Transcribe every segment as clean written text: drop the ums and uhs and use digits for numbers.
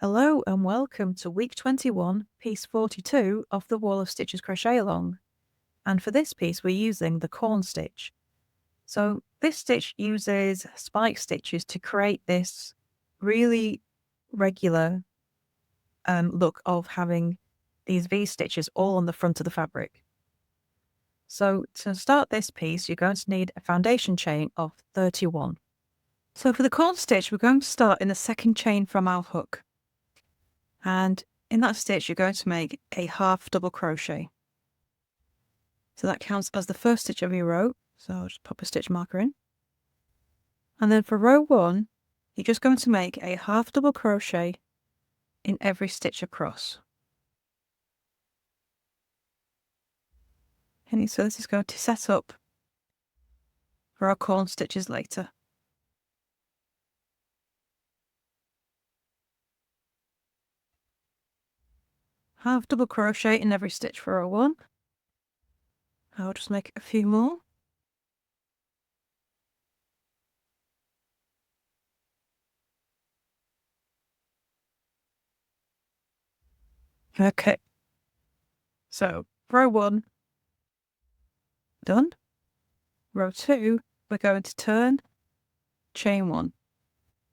Hello and welcome to week 21, piece 42 of the Wall of Stitches Crochet Along. And for this piece we're using the corn stitch. So this stitch uses spike stitches to create this really regular look of having these V stitches all on the front of the fabric. So to start this piece you're going to need a foundation chain of 31. So for the corn stitch we're going to start in the second chain from our hook. And in that stitch you're going to make a half double crochet. So that counts as the first stitch of your row. So I'll just pop a stitch marker in. And then for row 1, you're just going to make a half double crochet in every stitch across. And so this is going to set up for our corn stitches later. Half double crochet in every stitch for row 1. I'll just make a few more. Okay, so row 1 done. Row 2 we're going to turn, chain 1.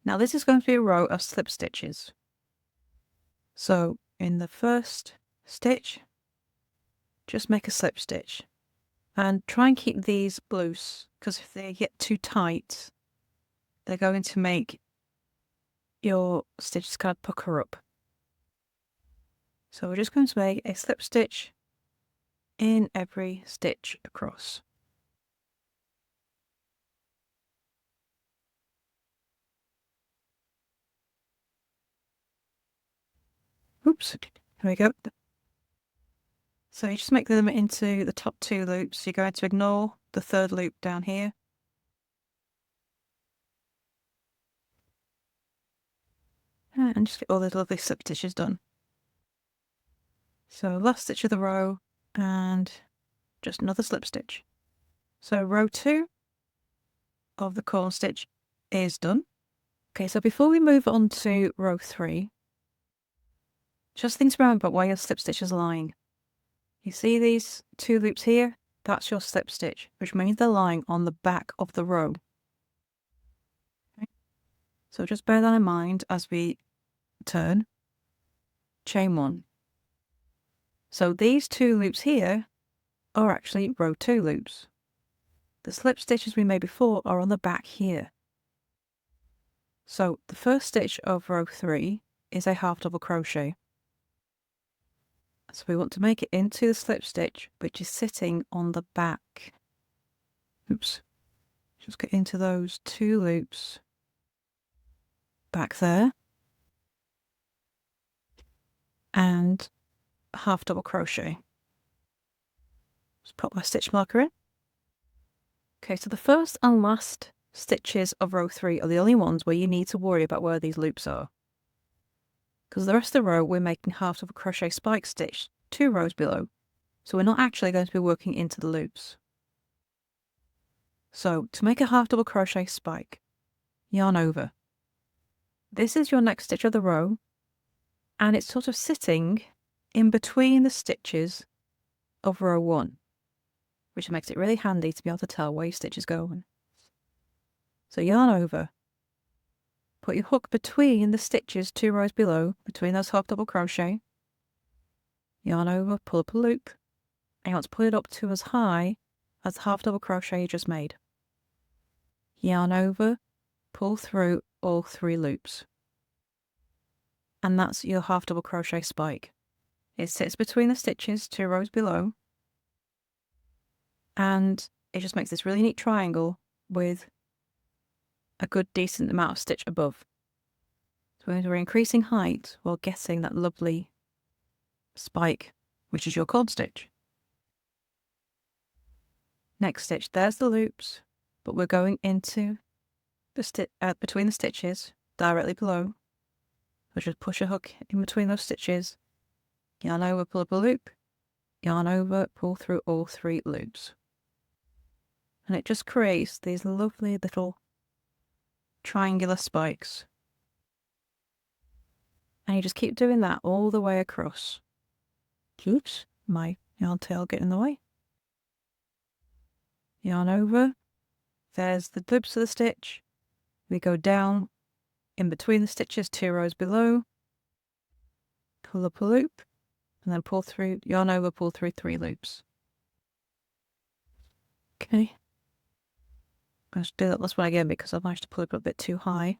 Now this is going to be a row of slip stitches. So in the first stitch just make a slip stitch and try and keep these loose, because if they get too tight they're going to make your stitches kind of pucker up. So we're just going to make a slip stitch in every stitch across. Oops, here we go. So you just make them into the top 2 loops. You're going to ignore the third loop down here. And just get all those lovely slip stitches done. So last stitch of the row and just another slip stitch. So row 2 of the corn stitch is done. Okay, so before we move on to row 3, just think around about where your slip stitch is lying. You see these 2 loops here? That's your slip stitch, which means they're lying on the back of the row. Okay. So just bear that in mind as we turn, chain 1. So these 2 loops here are actually row 2 loops. The slip stitches we made before are on the back here. So the first stitch of row 3 is a half double crochet. So we want to make it into the slip stitch, which is sitting on the back. Oops. Just get into those 2 loops back there. And half double crochet. Just pop my stitch marker in. Okay, so the first and last stitches of row 3 are the only ones where you need to worry about where these loops are. Because the rest of the row we're making half double crochet spike stitch 2 rows below. So we're not actually going to be working into the loops. So to make a half double crochet spike, yarn over. This is your next stitch of the row, and it's sort of sitting in between the stitches of row 1, which makes it really handy to be able to tell where your stitch is going. So yarn over, put your hook between the stitches 2 rows below, between those half double crochet, yarn over, pull up a loop, and you want to pull it up to as high as the half double crochet you just made. Yarn over, pull through all 3 loops. And that's your half double crochet spike. It sits between the stitches 2 rows below, and it just makes this really neat triangle with a good decent amount of stitch above. So we're increasing height while getting that lovely spike, which is your corn stitch. Next stitch, there's the loops, but we're going into the between the stitches directly below. So just push a hook in between those stitches, yarn over, pull up a loop, yarn over, pull through all 3 loops. And it just creates these lovely little triangular spikes. And you just keep doing that all the way across. Oops, my yarn tail getting in the way. Yarn over. There's the loops of the stitch. We go down in between the stitches, 2 rows below. Pull up a loop, and then pull through, yarn over, pull through 3 loops. Okay. I'm going to do that last one again because I've managed to pull it up a bit too high.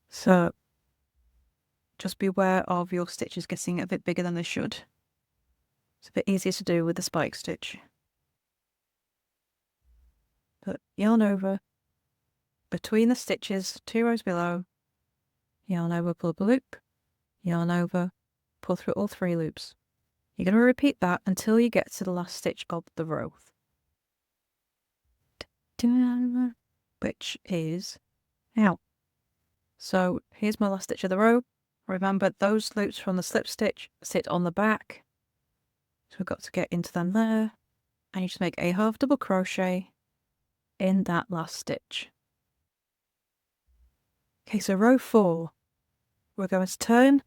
So just beware of your stitches getting a bit bigger than they should. It's a bit easier to do with the spike stitch. But yarn over, between the stitches, 2 rows below, yarn over, pull up a loop, yarn over, pull through all 3 loops. You're going to repeat that until you get to the last stitch of the row, which is out. So here's my last stitch of the row. Remember, those loops from the slip stitch sit on the back. So we've got to get into them there. And you just make a half double crochet in that last stitch. Okay, so row 4, we're going to turn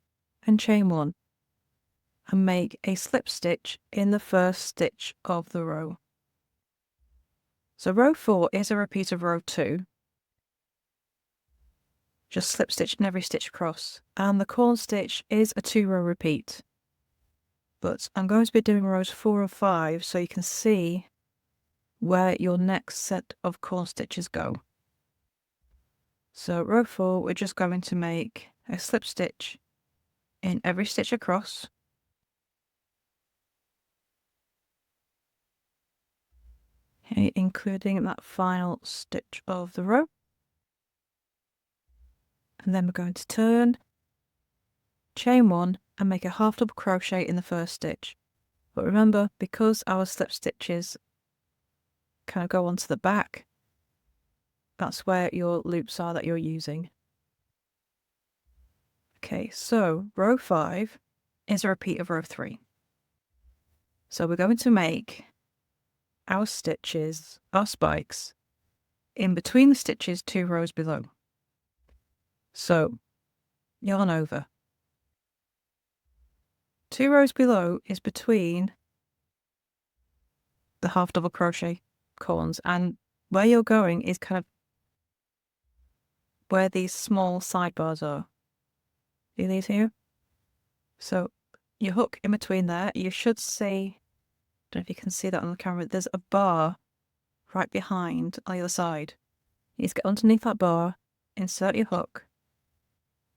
and chain 1 and make a slip stitch in the first stitch of the row. So row 4 is a repeat of row 2. Just slip stitch in every stitch across. And the corn stitch is a 2-row repeat. But I'm going to be doing rows 4 and 5 so you can see where your next set of corn stitches go. So row 4, we're just going to make a slip stitch in every stitch across. Okay, including that final stitch of the row. And then we're going to turn, chain 1 and make a half double crochet in the first stitch. But remember, because our slip stitches kind of go onto the back, that's where your loops are that you're using. Okay, so row 5 is a repeat of row 3. So we're going to make our stitches, our spikes, in between the stitches 2 rows below. So yarn over. 2 rows below is between the half double crochet corns, and where you're going is kind of where these small sidebars are. See these here? So you hook in between there. You should see, I don't know if you can see that on the camera, there's a bar right behind on the other side. You need to get underneath that bar, insert your hook,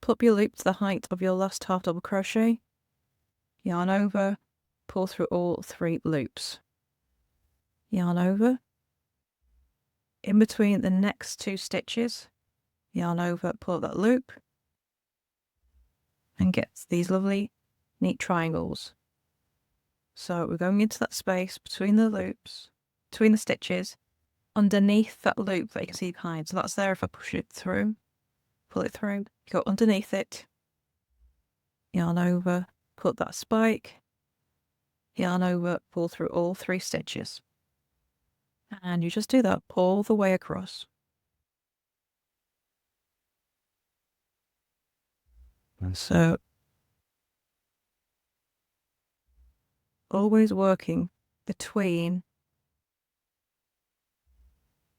pull up your loop to the height of your last half double crochet, yarn over, pull through all 3 loops. Yarn over. In between the next 2 stitches, yarn over, pull up that loop, and get these lovely neat triangles. So we're going into that space between the loops, between the stitches, underneath that loop that you can see behind. So that's there if I push it through, pull it through, you go underneath it, yarn over, pull up that spike, yarn over, pull through all 3 stitches. And you just do that all the way across. And so always working between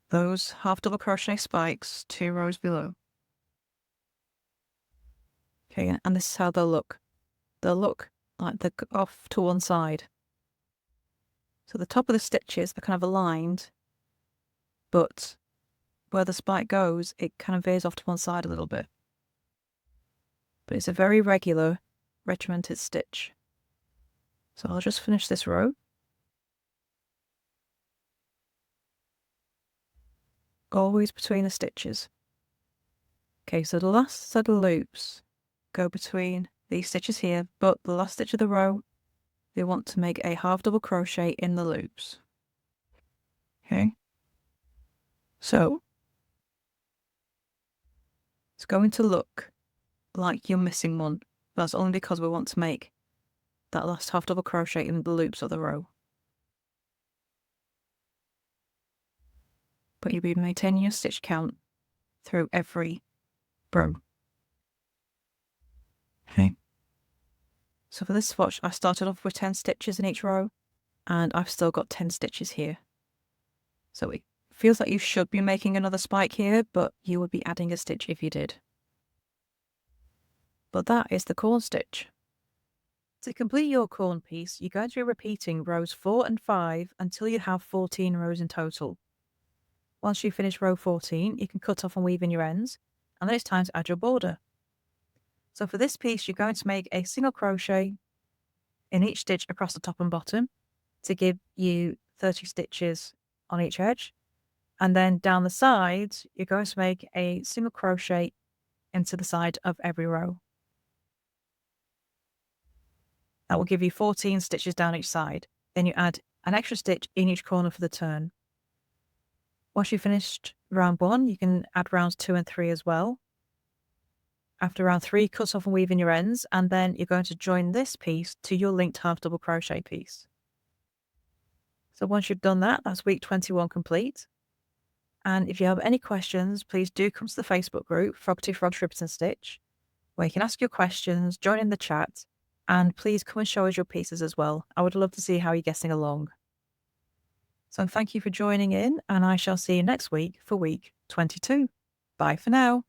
those half double crochet spikes 2 rows below. Okay, and this is how they'll look. They'll look like they're off to one side. So the top of the stitches are kind of aligned, but where the spike goes, it kind of veers off to one side a little bit. But it's a very regular, regimented stitch. So I'll just finish this row. Always between the stitches. Okay, so the last set of loops go between these stitches here, but the last stitch of the row, they want to make a half double crochet in the loops. Okay, so it's going to look like you're missing one. That's only because we want to make that last half double crochet in the loops of the row. But you'll be maintaining your stitch count through every row. So for this swatch, I started off with 10 stitches in each row, and I've still got 10 stitches here. So it feels like you should be making another spike here, but you would be adding a stitch if you did. But that is the corn stitch. To complete your corn piece, you're going to be repeating rows 4 and 5 until you have 14 rows in total. Once you finish row 14, you can cut off and weave in your ends, and then it's time to add your border. So for this piece, you're going to make a single crochet in each stitch across the top and bottom to give you 30 stitches on each edge. And then down the sides, you're going to make a single crochet into the side of every row. That will give you 14 stitches down each side. Then you add an extra stitch in each corner for the turn. Once you've finished round 1, you can add rounds 2 and 3 as well. After round 3, cut off and weave in your ends, and then you're going to join this piece to your linked half double crochet piece. So once you've done that, that's week 21 complete. And if you have any questions, please do come to the Facebook group, Froggity Frogs Ribbons and Stitch, where you can ask your questions, join in the chat, and please come and show us your pieces as well. I would love to see how you're getting along. So thank you for joining in, and I shall see you next week for week 22. Bye for now.